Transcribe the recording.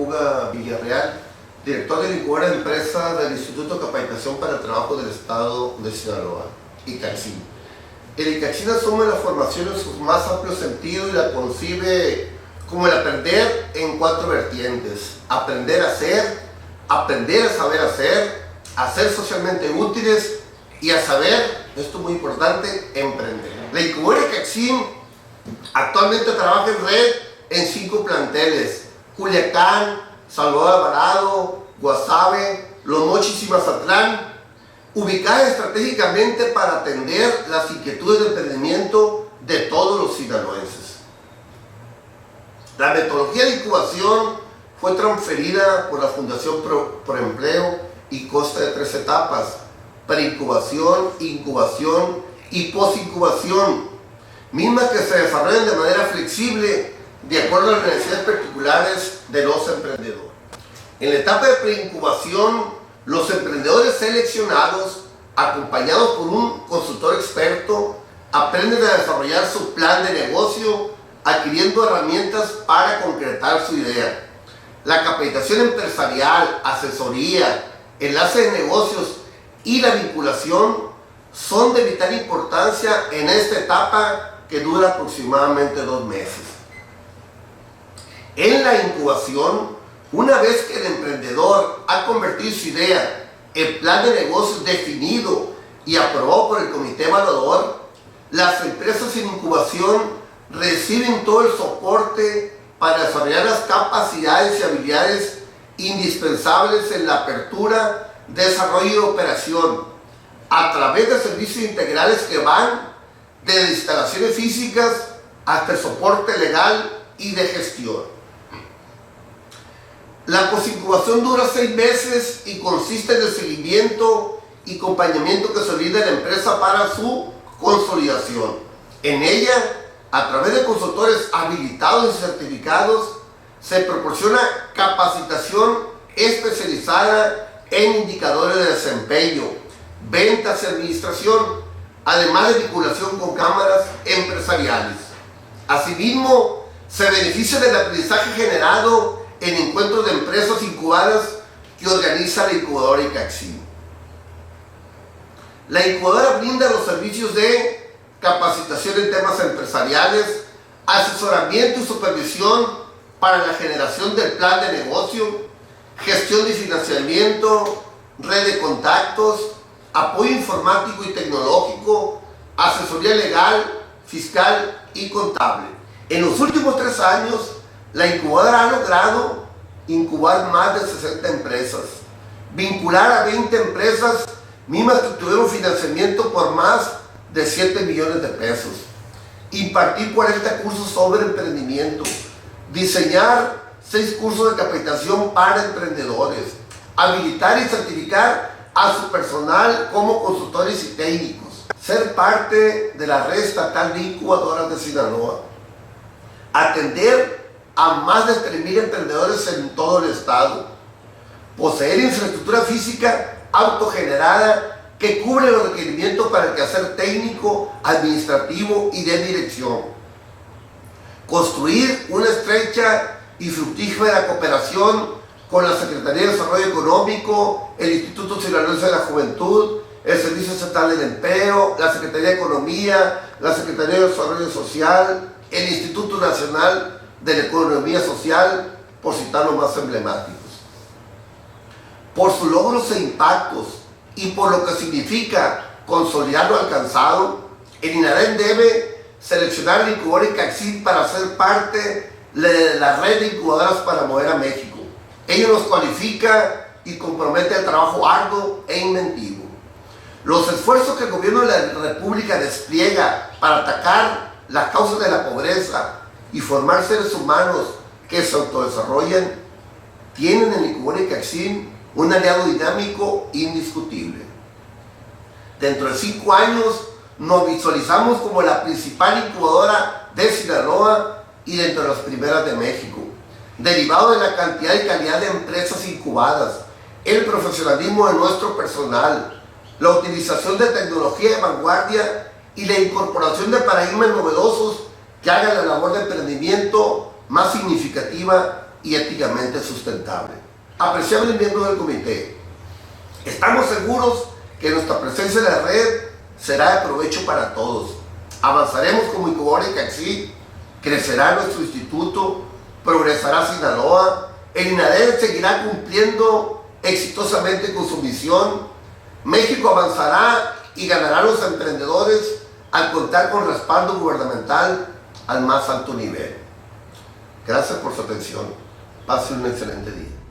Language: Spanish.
Puga Villarreal, director de la incubadora de empresas del Instituto de Capacitación para el Trabajo del Estado de Sinaloa, ICACSIN. El ICACSIN asume la formación en su más amplio sentido y la concibe como el aprender en 4 vertientes: aprender a hacer, aprender a saber hacer, a ser socialmente útiles y a saber, esto es muy importante, emprender. La incubadora ICACSIN actualmente trabaja en red en 5 planteles: Culiacán, Salvador Alvarado, Guasave, Los Mochis y Mazatlán, ubicadas estratégicamente para atender las inquietudes de emprendimiento de todos los sinaloenses. La metodología de incubación fue transferida por la Fundación Pro Empleo y consta de 3 etapas: preincubación, incubación y posincubación, mismas que se desarrollan de manera flexible de acuerdo a las necesidades particulares de los emprendedores. En la etapa de preincubación, los emprendedores seleccionados, acompañados por un consultor experto, aprenden a desarrollar su plan de negocio, adquiriendo herramientas para concretar su idea. La capacitación empresarial, asesoría, enlace de negocios y la vinculación son de vital importancia en esta etapa que dura aproximadamente 2 meses. En la incubación, una vez que el emprendedor ha convertido su idea en plan de negocios definido y aprobado por el comité evaluador, las empresas en incubación reciben todo el soporte para desarrollar las capacidades y habilidades indispensables en la apertura, desarrollo y operación, a través de servicios integrales que van desde instalaciones físicas hasta el soporte legal y de gestión. La posincubación dura 6 meses y consiste en el seguimiento y acompañamiento que se brinda a la empresa para su consolidación. En ella, a través de consultores habilitados y certificados, se proporciona capacitación especializada en indicadores de desempeño, ventas y administración, además de vinculación con cámaras empresariales. Asimismo, se beneficia del aprendizaje generado en encuentros de empresas incubadas que organiza la incubadora ICACSIN. La incubadora brinda los servicios de capacitación en temas empresariales, asesoramiento y supervisión para la generación del plan de negocio, gestión de financiamiento, red de contactos, apoyo informático y tecnológico, asesoría legal, fiscal y contable. En los últimos 3 años, la incubadora ha logrado incubar más de 60 empresas, vincular a 20 empresas, mismas que tuvieron financiamiento por más de 7 millones de pesos, impartir 40 cursos sobre emprendimiento, diseñar 6 cursos de capacitación para emprendedores, habilitar y certificar a su personal como consultores y técnicos, ser parte de la red estatal de incubadoras de Sinaloa, atender a más de 3,000 emprendedores en todo el estado, poseer infraestructura física autogenerada que cubre los requerimientos para el quehacer técnico, administrativo y de dirección, construir una estrecha y fructífera cooperación con la Secretaría de Desarrollo Económico, el Instituto Sinaloense de la Juventud, el Servicio Estatal del Empleo, la Secretaría de Economía, la Secretaría de Desarrollo Social, el Instituto Nacional de la Economía Social, por citar los más emblemáticos. Por sus logros e impactos y por lo que significa consolidar lo alcanzado, el INADEM debe seleccionar la incubadora ICACSIN para ser parte de la red de incubadoras para mover a México. Ello nos cualifica y compromete al trabajo arduo e inventivo. Los esfuerzos que el gobierno de la República despliega para atacar las causas de la pobreza y formar seres humanos que se autodesarrollan, tienen en la incubadora ICACSIN un aliado dinámico indiscutible. Dentro de 5 años nos visualizamos como la principal incubadora de Sinaloa y dentro de las primeras de México, derivado de la cantidad y calidad de empresas incubadas, el profesionalismo de nuestro personal, la utilización de tecnología de vanguardia y la incorporación de paradigmas novedosos que hagan la labor de emprendimiento más significativa y éticamente sustentable. Apreciables miembros del comité, estamos seguros que nuestra presencia en la red será de provecho para todos. Avanzaremos como Incubadora ICAXI, crecerá nuestro instituto, progresará Sinaloa, el INADEM seguirá cumpliendo exitosamente con su misión, México avanzará y ganará los emprendedores al contar con respaldo gubernamental al más alto nivel. Gracias por su atención. Pase un excelente día.